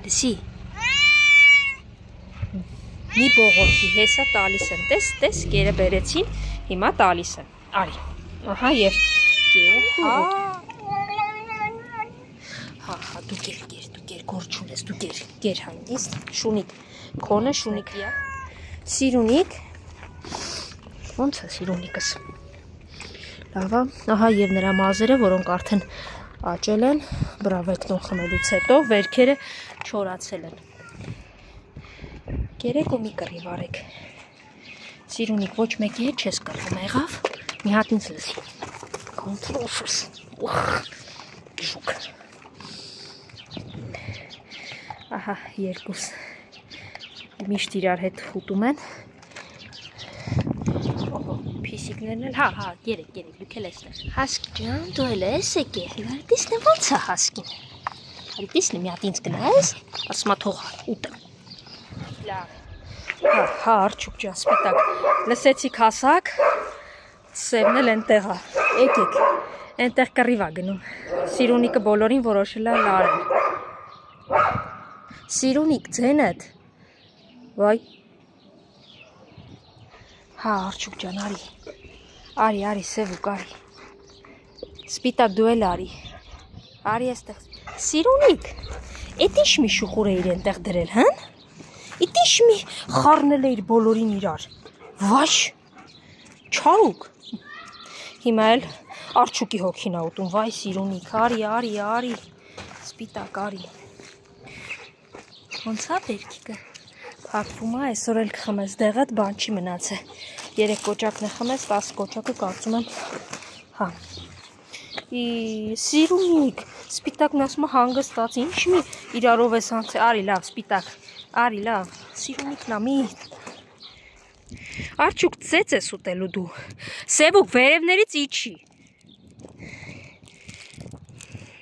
Լսի։ Մի բողոքի հեսա տալիս եմ, տես, կերը բերեցին, հիմա տալիս եմ, արի, ահա և կերը, դու կեր, գոր չունես, դու կեր հանգիստ, շունիկ, կոնը շունիկ, սիրունիկ, ոնց է սիրունիկս, լավա, ահա և նրա մազերը, որոնք արդեն աճել են, բրավեկտոն խմելուց հետո, վերքերը չորացել են, կերեք ու մի կռիվ արեք, սիրունիկ ոչ մեկի հետ չես կռվում եղավ, մի հատ ինձ լսի, կոնտրոլսուս, ժուկ, ահա երկուս, միշտ իրար հետ ուտում են, Փիսիկներն էլ, հա, գերեք, դուք էլ էստեղ, հասկի ջան, դու էլ ես եկել, դիսնը ոնց է հասկին, արի դիսնը մի հատ ինձ գնայես, ասմա թող ուտեմ, հա, արջուկ ջան, սպիտակ, լսեցիք հասակ, սևն էլ ենտեղ է, եկեք, ենտեղ կռիվ է գնում, սիրունիկը բոլորին որոշել է լարել, սիրունիկ, ձենդ, վայ, հա, արջուկ ջան, արի, սևուկ, արի, սպիտակ դու էլ արի եստեղ, սիրունիկ, էտ ինչ մի շուխուր է իր ենտեղ դրել, հն? Էտ ինչ մի խարնել է իր բոլորին իրար, վաշ, չարուկ, հիմա էլ արջուկի հոգին է ուտում, վայ սիրունիկ, արի, սպիտակ, արի, ոնց է վերքիկը, փակվում է, այսօր էլ կխմես դեղդ, բան չի մնաց է, 3 կոճակն է խմես, 10 կոճակը կարծում եմ, հա, սիրունիկ, սպիտակն ասում է հանգստաց, ինչ մի իրարով ես անցել, արի լավ, սպիտակ, արի լավ, սիրունիկն ամի, արջուկ ծեց ես ուտելու դու, սևուկ վերևներից իջի,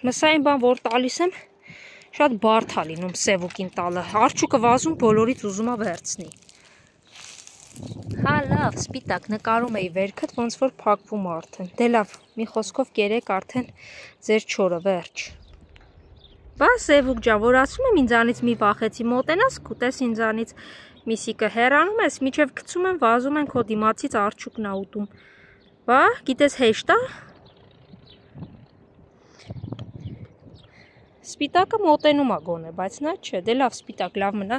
մսային բան որ տալիս եմ, շատ բարդ է լինում սևուկին տալը, արջուկը վազում բոլորից ուզում է վերցնի, հա լավ, սպիտակ, նկարում էի վերքդ, ոնց որ փակվում արդեն, դե լավ, մի խոսքով կերեք արդեն ձեր չորը, վերջ, բա սևուկ ջան, որ ասում եմ ինձանից մի վախեցի, մոտենաս կուտես ինձանից, միսիկը հեռանում ես, միջև գցում են, վազում են քո դիմացից արջուկն է ուտում, բա, գիտես հեշտ է, սպիտակը մոտենում է գոնե, բայց նա չէ, դե լավ սպիտակ, լավ մնա,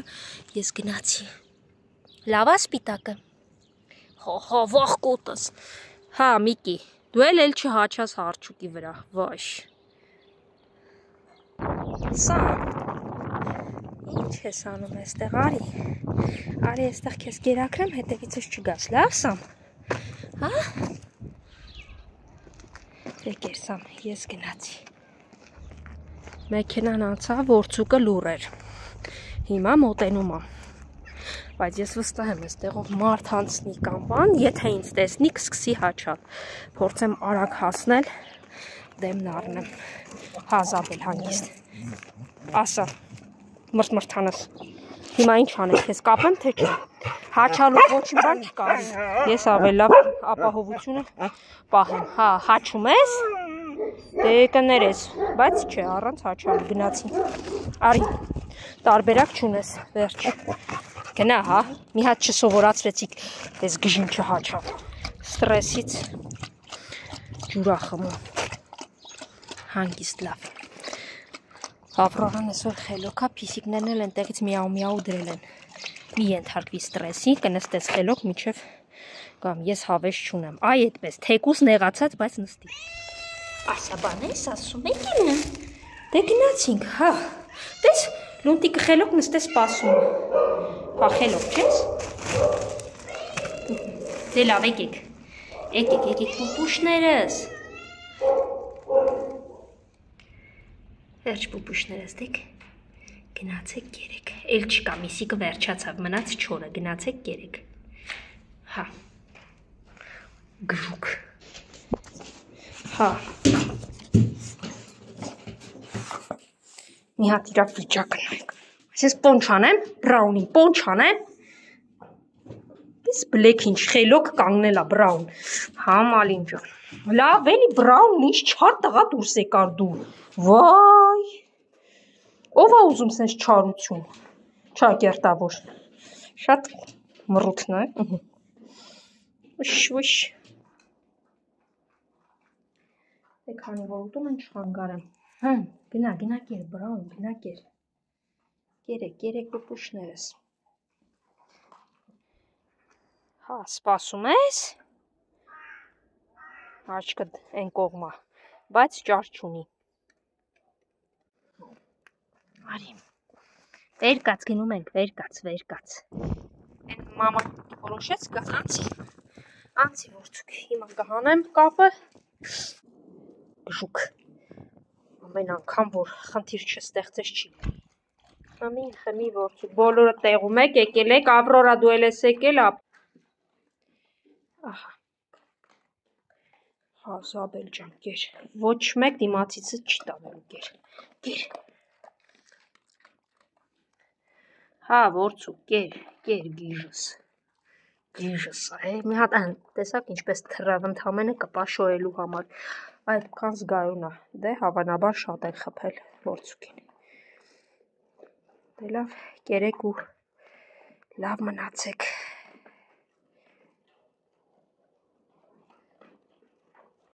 ես գնացի, լավ է սպիտակը, հա, վախ կոտս, հա, Միկի, դու էլ չհաչաս արջուկի վրա, վաշ, սա, ինչ ես անում եստեղ, արի եստեղ կեզ գերակրեմ, հետևիցս չգաս, լավ սամ, հա, եկեր սամ, ես գնացի, մեքենան անցավ, որցուկը լուր էր, հիմա մոտենում է, բայց ես վստահ եմ եստեղով մարդ հանցնի կամ բան, եթե ինձ տեսնի կսկսի հաչալ, փորձեմ արագ հասնել, դեմն առնեմ, հա զաբել հանգիստ, ասա, մրթանս, հիմա ինչ անես, ես կապեմ թե չէ, հաչալու ոչին բան չկա, ես ավել լավ ապահովությունը պահեմ, հա, հաչում ես, դե կներես, բայց չէ, առանց հաչալու գնացի, արի, տարբերակ չունես, վերջ, գնա, հա, մի հատ չսովորացրեցիք, ես գժին չհաչալ, ստրեսից ջուրա խմում, հանգիստ լավ, Ավրորան այսօր խելոք է, փիսիկներն էլ ենտեղից միաու դրել են, մի ենթարկվի ստրեսի, կնստես խելոք միջև կամ ես հավես չունեմ, այ այդպես, թեկուս նեղացած, բայց նստի, ասա բան ես ասում եք իմը, դե գնացինք, հա, տես լունտիկը խելոք նստես սպասում, հա խելոք չես, դե լավ եկեք պուպուշներս, վերջ պուպուշներս դեք, գնացեք կերեք, էլ չկա միսիկը վերջացավ, մնաց չորը, գնացեք կերեք, հա, գժուկ, հա, մի հատ իրակ վիճակը նայք, ես պոնչ անեմ, բրաունին պոնչ անեմ, իս բլեք ինչ խելոք կանգնել է բրաուն, համ ալին ջան, լավ էլի բրաունն ինչ չար տղա դուրս եկար դու, վայ, Ով է ուզում սենց չարություն, չակերտավոր, շատ մռութն է, ուշ, է քանի որ ուտում են չխանգարեմ, գնա կեր, բրաուն, գնա կեր, կերեք պուպուշներս, հա, սպասում ես, աչկդ են կողմա, բայց ճար չունի, արի, վերկաց գնում ենք, վերկաց, են մաման որոշեց կան, անցի որցուկ, հիմա կհանեմ կապը, գժուկ, ամեն անգամ, որ խնդիր չստեղծես չի, խմի որցուկ, բոլորը տեղում եք, եկել եք, Ավրորա դու էլ ես եկել, ահա, հա, Զաբել ջան, կեր, ոչ մեկ դիմացիցը չի տանելու, կեր, հա, որցուկ, կեր գիժս, մի հատ այն, տեսակ ինչպես թրավ ընդամենը կպաշոյելու համար, այդքան զգայուն է, դե հավանաբար շատ են խփել որցուկին, դե լավ, կերեք ու լավ մնացեք,